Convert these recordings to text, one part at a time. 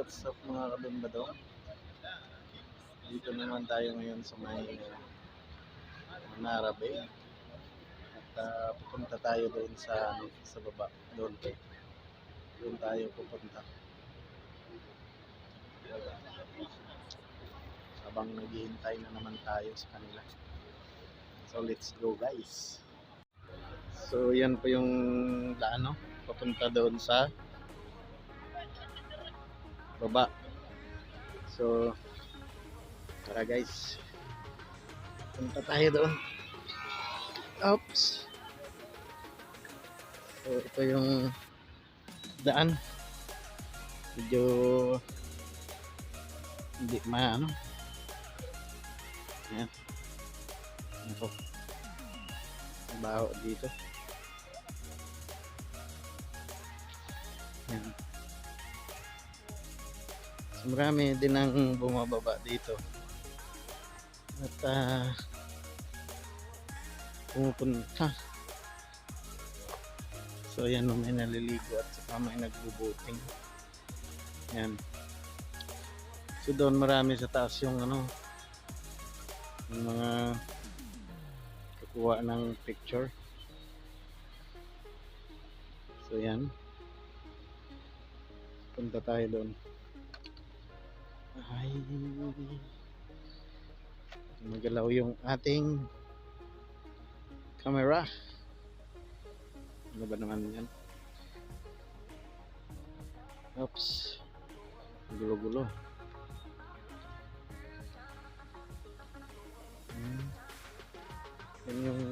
What's up mga kabambadong? Dito naman tayo ngayon sa may Manara Bay. At pupunta tayo doon sa baba. Doon tayo pupunta. Habang naghihintay na naman tayo sa kanila. So let's go guys. So yan po yung daan, no? Papunta doon sa baba. So tara guys, punta tayo doon. Oops. So ito yung daan. Medyo hindi maano. Ayan. Ito. Baho dito. Ayan. So, marami din ang bumababa dito. At pumupunta. So ayan, may naliligo at saka may nagbubuting. Ayan. So doon marami sa taas yung yung mga kukuha ng picture. So yan, punta tayo doon. Ay, magalaw yung ating camera. Ano ba naman yan? Oops, gulo-gulo. Yan yung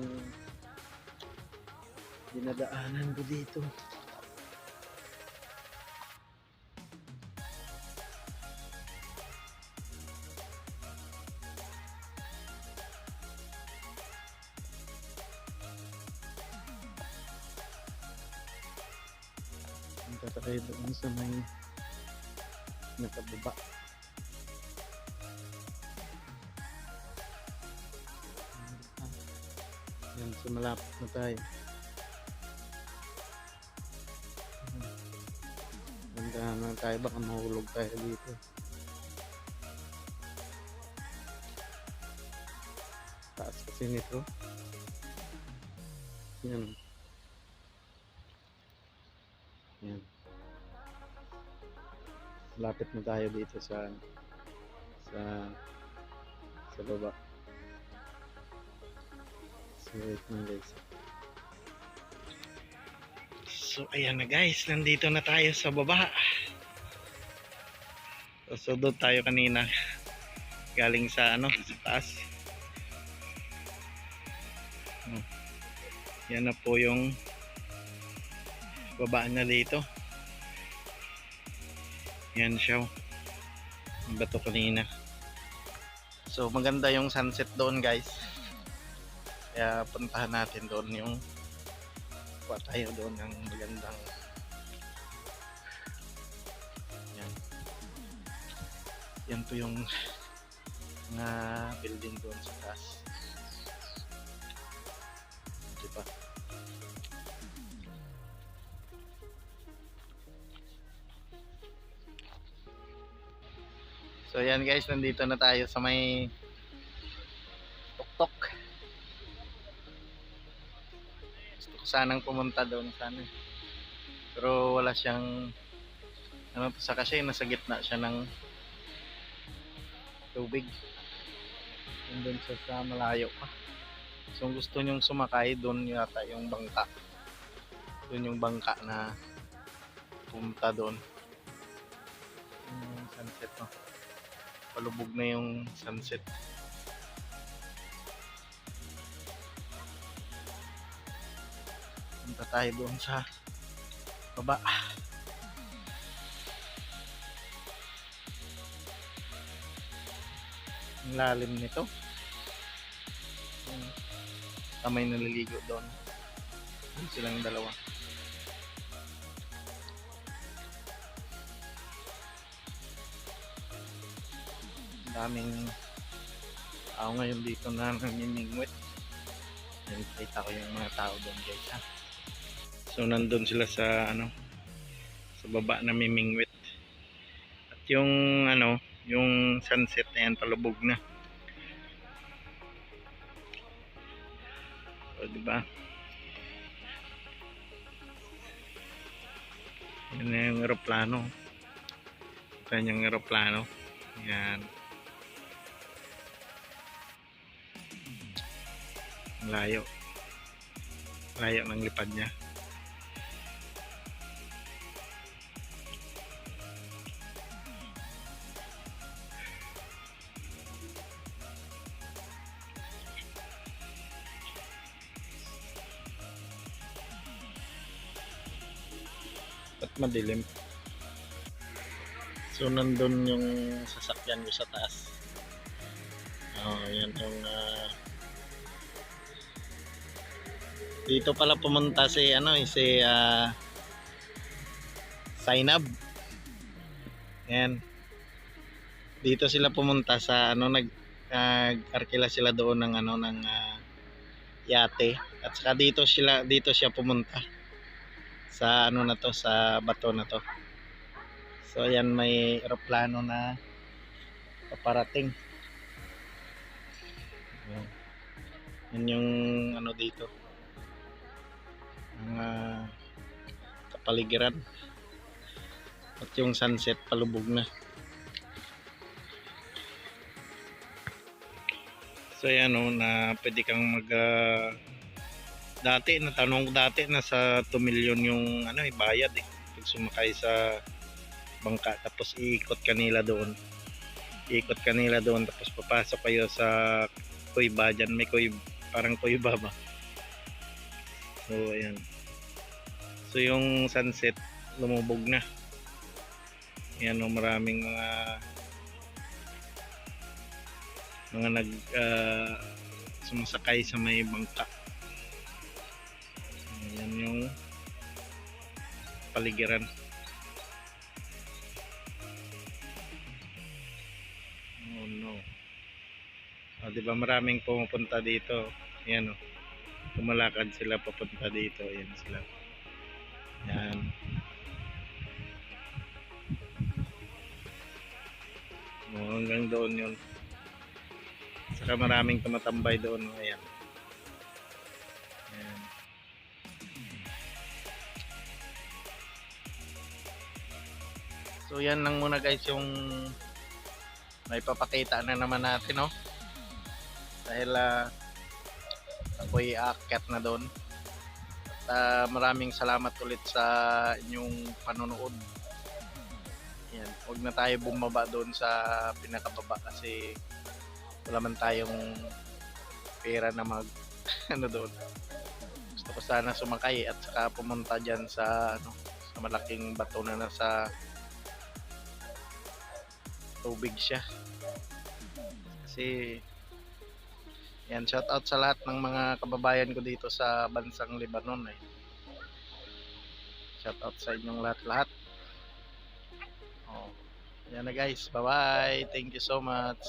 dinadaanan ko dito. Punta tayo doon sa may nakababa. Yan, so malapit na tayo. Gandahan na tayo, baka mahulog tayo dito. Taas kasi nito. Yan. Yan. Lapit na tayo dito sa baba. So wait na guys. So ayan na guys, nandito na tayo sa baba. So doon tayo kanina galing sa sa taas. Yan na po yung babaan na dito. Yan siya, yung bato kanina. So maganda yung sunset doon guys, kaya puntahan natin doon. Yung kuha tayo doon ng magandang yan po yung mga building doon sa taas, diba? So yan guys, nandito na tayo sa may tuktok. Gusto ko sanang pumunta doon sana, pero wala siyang sa kasi nasa gitna siya ng tubig. Doon sa malayo pa. So kung gusto nyong sumakay, doon yata yung bangka. Doon yung bangka na pumunta doon. Yung sunset, no? Palubog na yung sunset. Punta tayo doon sa baba. Ang lalim nito. May naliligo doon. Silang dalawa. Daming tao ngayon dito na namimingwit. Yan, kita ko yung mga tao doon guys, ha. So nandun sila sa sa baba namimingwit. At yung ano, yung sunset na yan palubog na. So, diba? Yan na yung aeroplano. Ito yung aeroplano. Yan. Layo. Layo ng lipad niya. At madilim. So nandun yung sasakyan ko sa taas. Yan yung dito pala pumunta si Zainab. Yan. Dito sila pumunta sa nag-arkila sila doon ng yate. At saka dito siya pumunta sa sa bato na to. So ayan, may eroplano na paparating. Yan yung dito. Ang kapaligiran. At yung sunset palubog na. So ayan na pwede kang dati natanong ko dati nasa 2 million yung bayad pag sumakay sa bangka, tapos iikot kanila doon tapos papasok kayo sa kuiba. Dyan may parang kuiba ba. So ayan, so yung sunset lumubog na. Ayan maraming mga sumasakay sa may bangka. Ayan yung paligiran. Oh no. Diba maraming pumupunta dito. Ayan tumalakad sila papunta dito. Ayan sila. Ayan. Hanggang doon yun. Saka maraming tumatambay doon. Ayan. Ayan. So yan lang muna guys yung may papakita na naman natin dahil ako'y aakyat na doon. At maraming salamat ulit sa inyong panonood. Yan, huwag na tayo bumaba doon sa pinakababa kasi wala man tayong pera na mag doon. Gusto ko sana sumakay at saka pumunta dyan sa sa malaking bato na nasa tubig siya. Kasi yan, shout out sa lahat ng mga kababayan ko dito sa bansang Lebanon Shout out sa inyong lahat. Yan na guys, bye bye, thank you so much.